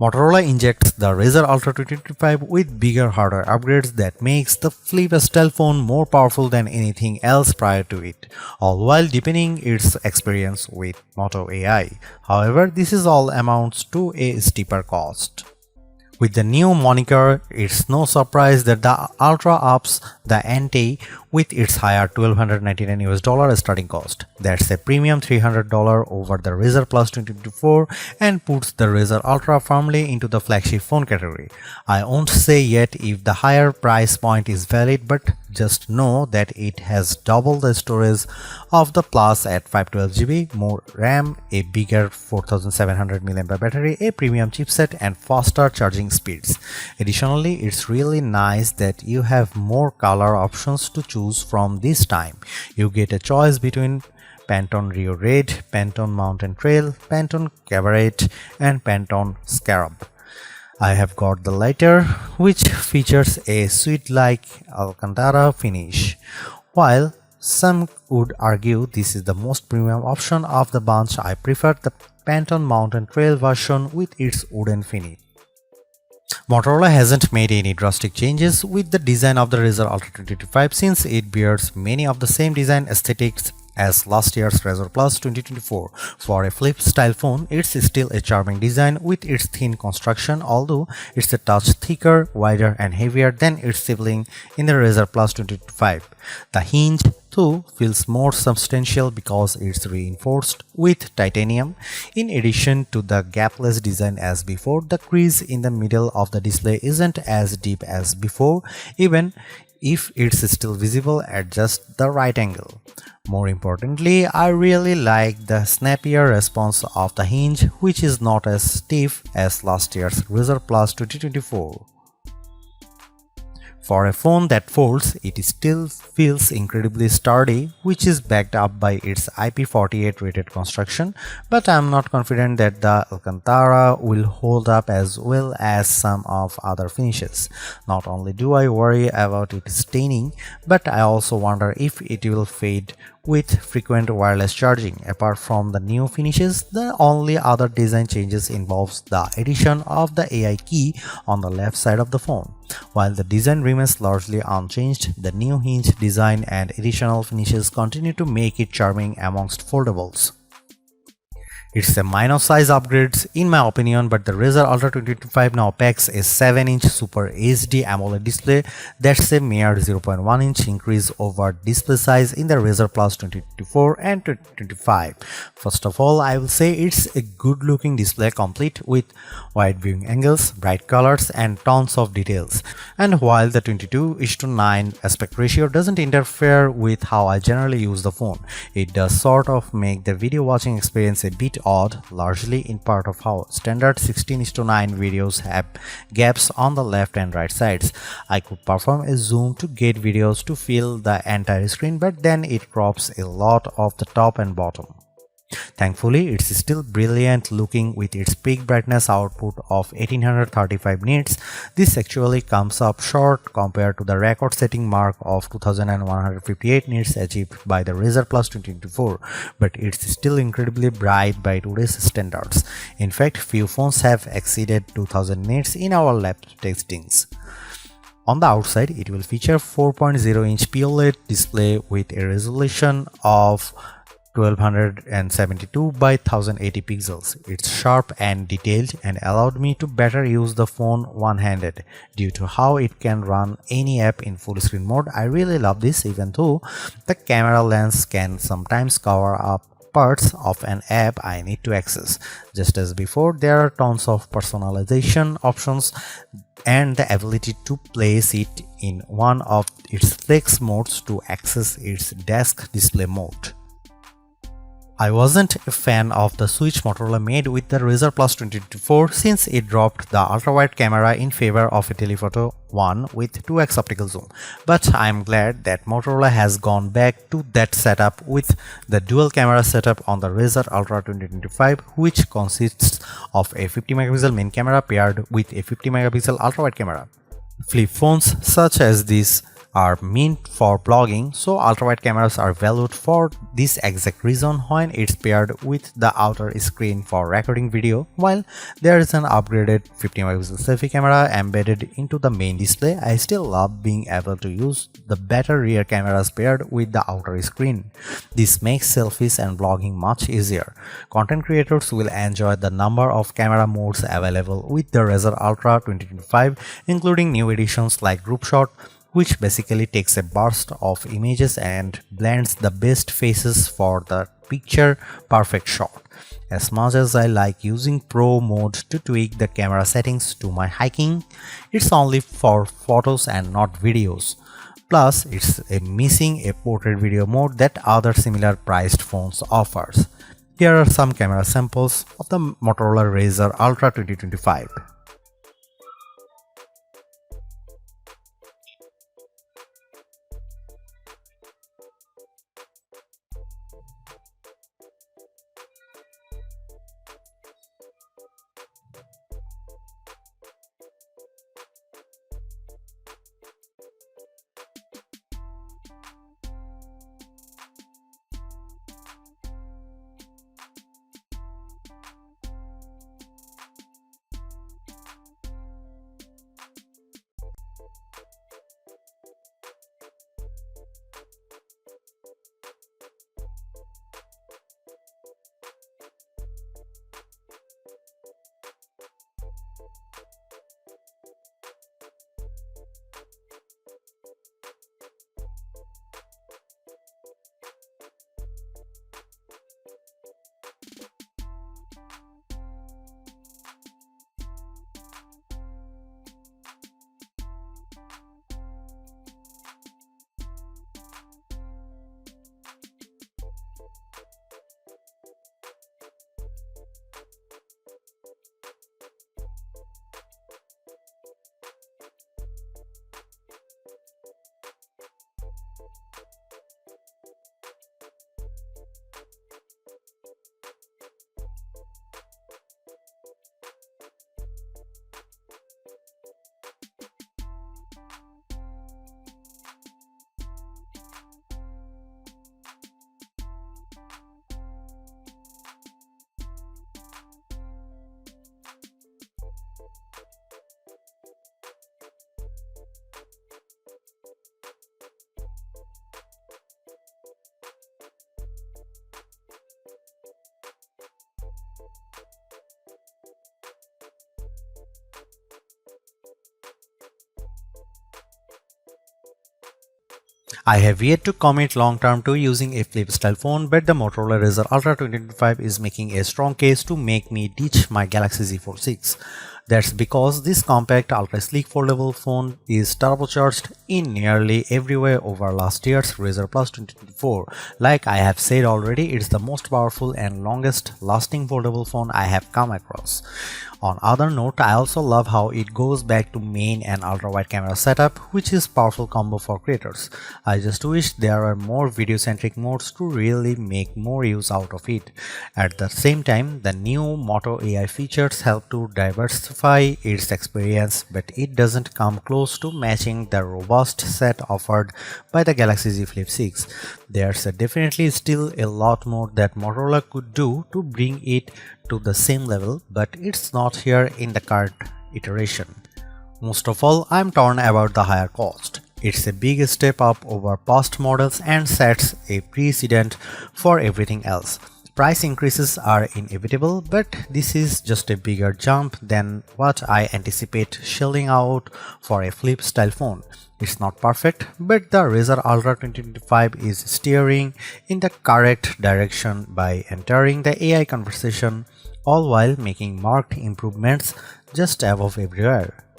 Motorola injects the Razr Ultra 2025 with bigger hardware upgrades that makes the flip style phone more powerful than anything else prior to it, all while deepening its experience with Moto AI. However, this is all amounts to a steeper cost. With the new moniker, it's no surprise that the Ultra ups the ante with its higher $1,299 starting cost. That's a premium $300 over the Razr Plus 2024 and puts the Razr Ultra firmly into the flagship phone category. I won't say yet if the higher price point is valid, but just know that it has double the storage of the Plus at 512GB, more RAM, a bigger 4700 mAh battery, a premium chipset, and faster charging speeds. Additionally, it's really nice that you have more color options to choose from this time. You get a choice between Pantone Rio Red, Pantone Mountain Trail, Pantone Cabaret, and Pantone Scarab. I have got the latter, which features a suede-like Alcantara finish. While some would argue this is the most premium option of the bunch, I prefer the Pantone Mountain Trail version with its wooden finish. Motorola hasn't made any drastic changes with the design of the Razr Ultra 2025 since it bears many of the same design aesthetics as last year's Razr Plus 2024. For a flip-style phone, it's still a charming design with its thin construction, although it's a touch thicker, wider, and heavier than its sibling in the Razr Plus 2025. The hinge, though, feels more substantial because it's reinforced with titanium. In addition to the gapless design as before, the crease in the middle of the display isn't as deep as before, even if it's still visible at just the right angle. More importantly, I really like the snappier response of the hinge, which is not as stiff as last year's Razr Plus 2024. For a phone that folds, it still feels incredibly sturdy, which is backed up by its IP48 rated construction, but I'm not confident that the Alcantara will hold up as well as some of other finishes. Not only do I worry about it staining, but I also wonder if it will fade with frequent wireless charging. Apart from the new finishes, the only other design changes involves the addition of the AI key on the left side of the phone. While the design remains largely unchanged, the new hinge design and additional finishes continue to make it charming amongst foldables. It's a minor size upgrade in my opinion, but the Razr Ultra 2025 now packs a 7-inch Super HD AMOLED display. That's a mere 0.1-inch increase over display size in the Razr Plus 2024 and 2025. First of all, I will say it's a good looking display complete with wide viewing angles, bright colors, and tons of details. And while the 22:9 aspect ratio doesn't interfere with how I generally use the phone, it does sort of make the video watching experience a bit odd, largely in part of how standard 16:9 videos have gaps on the left and right sides. I could perform a zoom to get videos to fill the entire screen, but then it crops a lot of the top and bottom. Thankfully, it's still brilliant looking with its peak brightness output of 1835 nits. This actually comes up short compared to the record-setting mark of 2158 nits achieved by the Razr Plus 2024, but it's still incredibly bright by today's standards. In fact, few phones have exceeded 2000 nits in our lab testings. On the outside, it will feature 4.0-inch POLED display with a resolution of 1272 by 1080 pixels. It's sharp and detailed and allowed me to better use the phone one-handed due to how it can run any app in full screen mode. I really love this, even though the camera lens can sometimes cover up parts of an app I need to access. Just as before, there are tons of personalization options and the ability to place it in one of its flex modes to access its desk display mode. I wasn't a fan of the switch Motorola made with the Razr Plus 2024 since it dropped the ultra-wide camera in favor of a telephoto one with 2x optical zoom, but I'm glad that Motorola has gone back to that setup with the dual camera setup on the Razr Ultra 2025, which consists of a 50 megapixel main camera paired with a 50 megapixel ultra-wide camera. Flip phones such as this are meant for vlogging, so ultrawide cameras are valued for this exact reason when it's paired with the outer screen for recording video. While there is an upgraded 50 megapixel selfie camera embedded into the main display, I still love being able to use the better rear cameras paired with the outer screen. This makes selfies and vlogging much easier. Content creators will enjoy the number of camera modes available with the Razr Ultra 2025, including new editions like Group Shot, which basically takes a burst of images and blends the best faces for the picture perfect shot. As much as I like using Pro mode to tweak the camera settings to my hiking, it's only for photos and not videos. Plus, it's missing a portrait video mode that other similar priced phones offers. Here are some camera samples of the Motorola Razr Ultra 2025. I have yet to commit long term to using a flip style phone, but the Motorola Razr Ultra 2025 is making a strong case to make me ditch my Galaxy Z Fold 6. That's because this compact ultra sleek foldable phone is turbocharged in nearly every way over last year's Razr Plus 2024. Like I have said already, it's the most powerful and longest lasting foldable phone I have come across. On other note, I also love how it goes back to main and ultra wide camera setup, which is powerful combo for creators. I just wish there are more video centric modes to really make more use out of it. At the same time, the new Moto AI features help to diversify its experience, but it doesn't come close to matching the robust set offered by the Galaxy Z Flip 6. There's definitely still a lot more that Motorola could do to bring it to the same level, but it's not here in the current iteration. Most of all, I'm torn about the higher cost. It's a big step up over past models and sets a precedent for everything else. Price increases are inevitable, but this is just a bigger jump than what I anticipate shelling out for a flip style phone. It's not perfect, but the Razr Ultra 2025 is steering in the correct direction by entering the AI conversation, all while making marked improvements just above everywhere.